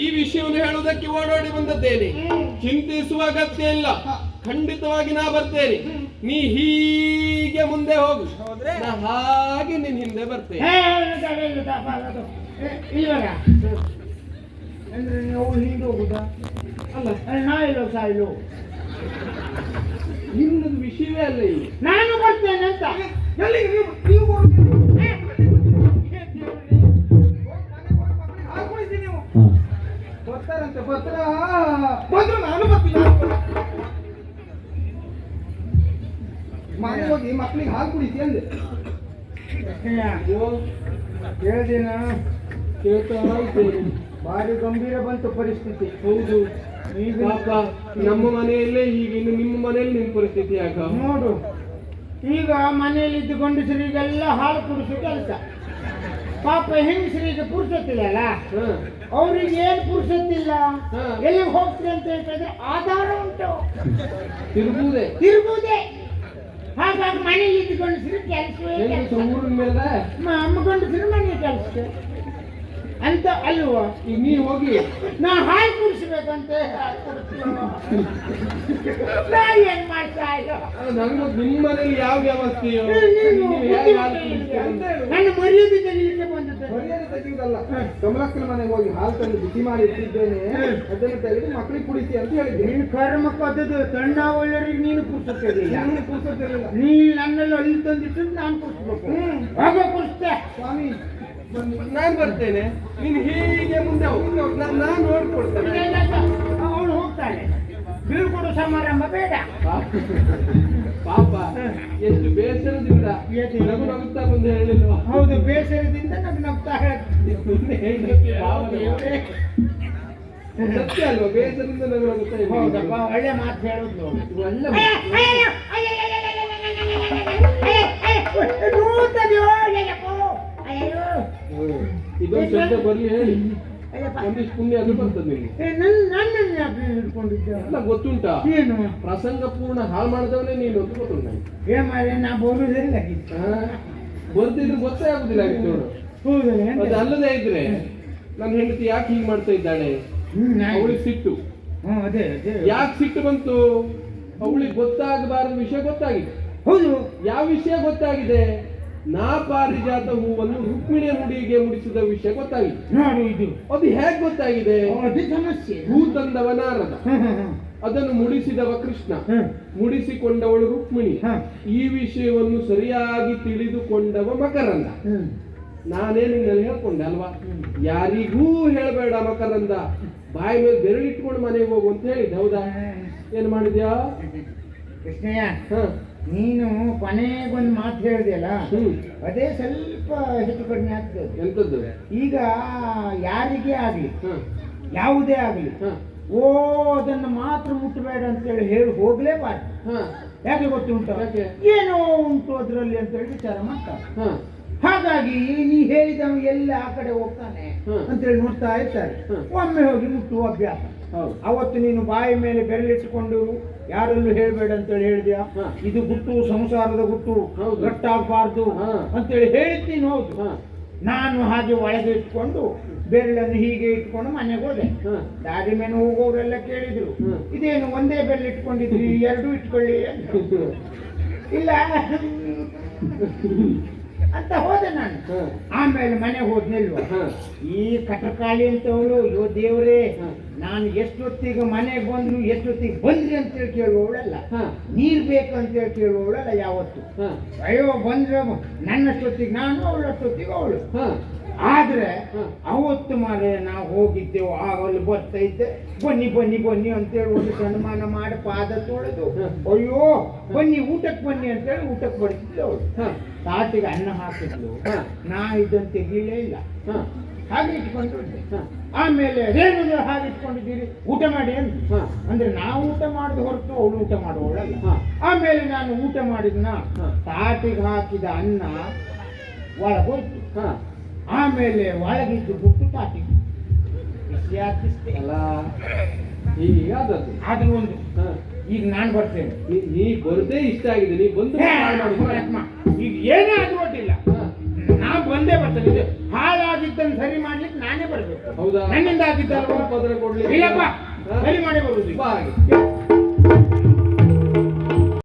ಈ ವಿಷಯವನ್ನು ಹೇಳುವುದಕ್ಕೆ ಓಡೋಡಿ ಬಂದದ್ದೇನೆ. ಚಿಂತಿಸುವ ಅಗತ್ಯ ಇಲ್ಲ, ಖಂಡಿತವಾಗಿ ನಾ ಬರ್ತೇನೆ. ನೀ ಹೀಗೆ ಮುಂದೆ ಹೋಗು, ನಾ ಹಾಗೆ ನಿನ್ ಹಿಂದೆ ಬರ್ತೇನೆ. ಅಂದ್ರೆ ನೀವು ಹಿಂದೆ ಹೋಗುದಾ? ಅಲ್ಲ, ನಾ ಇಲ್ಲೋ ಸಾಯಿಲು ನಿನ್ನದು ವಿಷಯವೇ ಅಲ್ಲ ಇಲ್ಲಿ. ನಾನು ಬರ್ತೇನೆ ಅಂತ. ಬರ್ತಾರಂತೆ, ಬಂದ್ರು ನಾನು ಬರ್ತೀನಿ. ಮನೆ ಹೋಗಿ ಮಕ್ಳಿಗೆ ಹಾಲು ಕುಡಿಸಿ ಅಂದೆ. ಕೇಳ್ದೇನ? ಕೇಳ್ತಾ ಇದ್ದೇನೆ. ಭಾರಿ ಗಂಭೀರ ಬಂತು ಪರಿಸ್ಥಿತಿ. ಹೌದು, ಪಾಪ ನಮ್ಮ ಮನೆಯಲ್ಲೇ ಹೀಗೆ, ಇನ್ನು ನಿಮ್ಮ ಮನೆಯಲ್ಲಿ ನಿನ್ ಪರಿಸ್ಥಿತಿ ಯಾಕ? ನೋಡು, ಈಗ ಮನೆಯಲ್ಲಿ ಇದ್ದು ಗಂಡಸರಿಗೆಲ್ಲ ಹಾಲು ಕುಡಿಸೋ ಕೆಲಸ. ಪಾಪ ಹೆಂಗಸರಿಗೆ ಪುರುಸತ್ತಿಲ್ಲ, ಅವ್ರಿಗೆ ಏನ್ ಪುರುಸತ್ತಿಲ್ಲ. ಎಲ್ಲಿಗೆ ಹೋಗ್ತೀರಿ ಅಂತ ಹೇಳಿದ್ರೆ ಆಧಾರ ಉಂಟು, ತಿರುಗುವುದೇ. ಹಾಗಾಗಿ ಮನೆಯಲ್ಲಿ ಇದ್ದು ಗಂಡಸರು ಕೆಲಸವೇ ಊರಿನ ಮೇಲೆ ಅಮ್ಮ ಗಂಡಸರು ಮನೆ ಕೆಲಸಕ್ಕೆ ಅಂತ ಅಲ್ವಾ? ಈಗ ನೀ ಹೋಗಿ ನಾ ಹಾಲು ಕುಡಿಸ್ಬೇಕಂತ ನಾ ಏನ್ ಮಾಡ್ತಾ ಇಲ್ಲ. ನಂಗೆ ನಿಮ್ಮ ಮನೇಲಿ ಯಾವ ವ್ಯವಸ್ಥೆಯೋ ನನ್ನ ಮರ್ಯಾದೆ ತೆಗಿಲಿಕ್ಕೆ ಬಂದದ್ದು. ಮರ್ಯಾದೆ ತೆಗೆಯುವುದಲ್ಲ, ಕಮಲಕ್ಕನ ಮನೆಗೆ ಹೋಗಿ ಹಾಲು ತಂದು ಬಿಸಿ ಮಾಡಿ ಇಟ್ಟಿದ್ದೇನೆ, ಅದನ್ನು ತೆಗೆದು ಮಕ್ಕಳಿಗೆ ಕುಡಿಸಿ ಅಂತ ಹೇಳಿದ್ದೆ. ನೀನು ಕರ್ಮ ಕದ್ದದು ತಣ್ಣ ಒಳ್ಳೆಯವರಿಗೆ ನೀನು ಕುಡಿಸುತ್ತಿರಲಿಲ್ಲ. ನೀ ನನ್ನೆಲ್ಲ ಅಲ್ಲಿ ತಂದಿಟ್ಟು ನಾನು ಕುಡಿಸ್ಬೇಕು. ಆಗ ಕುಡಿಸ್ತೆ ಸ್ವಾಮಿ. ನಾನ್ ಬರ್ತೇನೆ, ನೀನು ಹೀಗೆ ಮುಂದೆ ಹೋಗು, ನಾನು ನೋಡ್ಕೊಡ್ತೇನೆ. ಅವಳು ಹೋಗ್ತಾಳೆ, ಬೀಳ್ಕೊಡು ಸಮಾರಂಭ ಬೇಡ. ಪಾಪ ಎಷ್ಟು ಬೇಸರದಿಂದ ನಗು ನಗುತ್ತಾ ಬಂದು ಹೇಳಿಲ್ವಾ? ಹೌದು, ಬೇಸರದಿಂದ ನಗ್ತಾ ಸತ್ಯ ಅಲ್ವಾ? ಬೇಸರದಿಂದ ನಗು ನಗುತ್ತಾ ಇಲ್ಲ. ಹೌದಪ್ಪ, ಒಳ್ಳೆ ಮಾತು ಹೇಳುದು. ಒಳ್ಳೆ ಇದೊಂದು ಶಬ್ದ ಬರ್ಲಿ ಹೇಳಿ, ಒಂದಿಷ್ಟು ಪುಣ್ಯ ಅದು ಬರ್ತದೆ ನಿಮ್ಗೆ. ನನ್ನ ಹಿಡ್ಕೊಂಡಿದ್ದೆ ಅಲ್ಲ, ಗೊತ್ತುಂಟಾ? ಏನು ಪ್ರಸಂಗ ಪೂರ್ಣ ಹಾಳು ಮಾಡಿದವನೇ ನೀನು ಅಂತ ಗೊತ್ತುಂಟ. ಏನ್ ಮಾಡಿ ನಾ ಬೋರುದಿಲ್ಲ, ಬರ್ದಿದ್ರೆ ಗೊತ್ತೇ ಆಗುದಿಲ್ಲ ಆಗಿತ್ತು ನೋಡು. ಅದು ಅಲ್ಲದೆ ಇದ್ರೆ ನನ್ನ ಹೆಂಡತಿ ಯಾಕೆ ಹೀಗೆ ಮಾಡ್ತಾ ಇದ್ದಾಳೆ, ಅವಳಿಗೆ ಸಿಟ್ಟು. ಅದೇ ಯಾಕೆ ಸಿಟ್ಟು ಬಂತು? ಅವಳಿಗೆ ಗೊತ್ತಾಗಬಾರದ ವಿಷಯ ಗೊತ್ತಾಗಿದೆ. ಹೌದು. ಯಾವ ವಿಷಯ ಗೊತ್ತಾಗಿದೆ? ನಾ ಪಾರಿಜಾತ ಹೂವನ್ನು ರುಕ್ಮಿಣಿಯ ಮುಡಿಗೆ ಮುಡಿಸಿದ ವಿಷಯ ಗೊತ್ತಾಗಿದೆ. ನೋಡು, ಇದು ಅದು ಹೇಗೆ ಗೊತ್ತಾಗಿದೆ? ಸಮಸ್ಯೆ. ಹೂ ತಂದವ ನಾರದ, ಅದನ್ನು ಮುಡಿಸಿದವ ಕೃಷ್ಣ, ಮುಡಿಸಿಕೊಂಡವಳು ರುಕ್ಮಿಣಿ. ಈ ವಿಷಯವನ್ನು ಸರಿಯಾಗಿ ತಿಳಿದುಕೊಂಡವ ಮಕರಂದ. ನಾನೇ ನಿನ್ನಲ್ಲಿ ಹೇಳ್ಕೊಂಡೆ ಅಲ್ವಾ, ಯಾರಿಗೂ ಹೇಳಬೇಡ ಮಕರಂದ, ಬಾಯಿ ಮೇಲೆ ಬೆರಳಿಟ್ಕೊಂಡು ಮನೆಗೆ ಹೋಗು ಅಂತ ಹೇಳಿದ್ದೆ. ಹೌದಾ? ಏನ್ ಮಾಡಿದ್ಯಾ ಕೃಷ್ಣಯ್ಯ? ನೀನು ಕೊನೆಗೊಂದು ಮಾತು ಹೇಳಿದೆಯಲ್ಲ, ಅದೇ ಸ್ವಲ್ಪ ಹೆಚ್ಚು ಕಡಿಮೆ ಆಗ್ತದೆ. ಎಂತದ್ದು? ಈಗ ಯಾರಿಗೇ ಆಗ್ಲಿ, ಯಾವುದೇ ಆಗ್ಲಿ, ಅದನ್ನು ಮಾತ್ರ ಮುಟ್ಟಬೇಡ ಅಂತೇಳಿ ಹೇಳಿ ಹೋಗ್ಲೇಬಾರ್ದು. ಯಾಕೆ ಗೊತ್ತುಂಟು? ಏನೋ ಉಂಟು ಅದರಲ್ಲಿ ಅಂತೇಳಿ ವಿಚಾರ ಮಾಡ್ತಾರೆ. ಹಾಗಾಗಿ ನೀ ಹೇಳಿದವ ಎಲ್ಲ ಆ ಕಡೆ ಹೋಗ್ತಾನೆ ಅಂತೇಳಿ ನೋಡ್ತಾ ಇರ್ತಾರೆ. ಒಮ್ಮೆ ಹೋಗಿ ಮುಟ್ಟುವ ಅಭ್ಯಾಸ. ಅವತ್ತು ನೀನು ಬಾಯಿ ಮೇಲೆ ಬೆರಳಿಟ್ಟುಕೊಂಡು ಯಾರಲ್ಲೂ ಹೇಳ್ಬೇಡ ಅಂತೇಳಿ ಹೇಳಿದ್ಯಾ, ಇದು ಗುಟ್ಟು, ಸಂಸಾರದ ಗುಟ್ಟು, ಗಟ್ಟಾಗಬಾರ್ದು ಅಂತೇಳಿ ಹೇಳಿದ್ದೀನಿ. ಹೌದು, ನಾನು ಹಾಗೆ ಒಳಗೆ ಇಟ್ಕೊಂಡು ಬೆರಳನ್ನು ಹೀಗೆ ಇಟ್ಕೊಂಡು ಮನೆಗೆ ಹೋದೆ. ದಾರಿ ಮೇಲೆ ಹೋಗೋರೆಲ್ಲ ಕೇಳಿದ್ರು, ಇದೇನು ಒಂದೇ ಬೆರಳು ಇಟ್ಕೊಂಡಿದ್ರಿ, ಎರಡೂ ಇಟ್ಕೊಳ್ಳಿ ಇಲ್ಲ ಅಂತ ಹೋದೆ ನಾನು. ಆಮೇಲೆ ಮನೆಗೆ ಹೋದ್ನಿಲ್ವ, ಈ ಕಟಕಾಳಿ ಅಂತವಳು, ಅಯ್ಯೋ ದೇವ್ರೇ, ನಾನು ಎಷ್ಟೊತ್ತಿಗೆ ಮನೆಗೆ ಬಂದ್ರು, ಎಷ್ಟೊತ್ತಿಗೆ ಬಂದ್ರಿ ಅಂತೇಳಿ ಕೇಳುವವಳಲ್ಲ, ನೀರ್ ಬೇಕು ಅಂತೇಳಿ ಕೇಳುವವಳಲ್ಲ ಯಾವತ್ತು. ಅಯ್ಯೋ ಬಂದ್ರೆ ನನ್ನಷ್ಟೊತ್ತಿಗೆ ನಾನು, ಅವಳಷ್ಟೊತ್ತಿಗೆ ಅವಳು. ಆದ್ರೆ ಅವತ್ತು ಮಾರೆ ನಾವು ಹೋಗಿದ್ದೆವು, ಆಗಲ್ಲಿ ಬರ್ತಾ ಇದ್ದೆ, ಬನ್ನಿ ಬನ್ನಿ ಬನ್ನಿ ಅಂತೇಳಿ ಒಂದು ಸನ್ಮಾನ ಮಾಡಿ ಪಾದ ತೊಳೆದು, ಅಯ್ಯೋ ಬನ್ನಿ ಊಟಕ್ಕೆ ಬನ್ನಿ ಅಂತೇಳಿ ಊಟಕ್ಕೆ ಬಡಿಸಿದ್ಲು ಅವಳು. ತಾಟಿಗೆ ಅನ್ನ ಹಾಕಿದ್ಲು, ನಾ ಇದನ್ನು ತೆಗೀಲೇ ಇಲ್ಲ, ಹಾಗೆ ಇಟ್ಕೊಂಡಿದ್ದೆ. ಆಮೇಲೆ ರೇಣು ಹಾಗೆ ಇಟ್ಕೊಂಡಿದ್ದೀರಿ, ಊಟ ಮಾಡಿ ಅಂತ. ಅಂದ್ರೆ ನಾವು ಊಟ ಮಾಡಿದ ಹೊರತು ಅವಳು ಊಟ ಮಾಡುವವಳಲ್ಲ. ಆಮೇಲೆ ನಾನು ಊಟ ಮಾಡಿದ್ನ, ತಾಟಿಗೆ ಹಾಕಿದ ಅನ್ನ ಒಳಗೋಯ್ತು. ಆಮೇಲೆ ಒಳಗಿದ್ದು ಬಿಟ್ಟು ತಾಟಿಗೆ ಬಿಸಿ ಅಲ್ಲ, ಈಗ ಆದ್ರೂ ಒಂದು. ಈಗ ನಾನು ಬರ್ತೇನೆ, ನೀ ಬರದೇ ಇಷ್ಟ ಆಗಿದೆ, ನೀ ಬಂದು ಈಗ ಏನೇ ಆದ್ರೂ ಒಟ್ಟಿಲ್ಲ, ನಾ ಬಂದೇ ಬರ್ತೇನೆ. ಹಾಳಾಗಿದ್ದ ಆಗಿದ್ದನ್ನು ಸರಿ ಮಾಡ್ಲಿಕ್ಕೆ ನಾನೇ ಬರ್ಬೇಕು. ಹೌದಾ? ನನ್ನಿಂದ ಆಗಿದ್ದಲ್ವಾ? ಪದರ ಕೊಡ್ಲಿಕ್ಕೆ ಇಲ್ಲಪ್ಪ, ಸರಿ ಮಾಡಿ ಬರುದು. ಬಾ ಹಾಗೆ.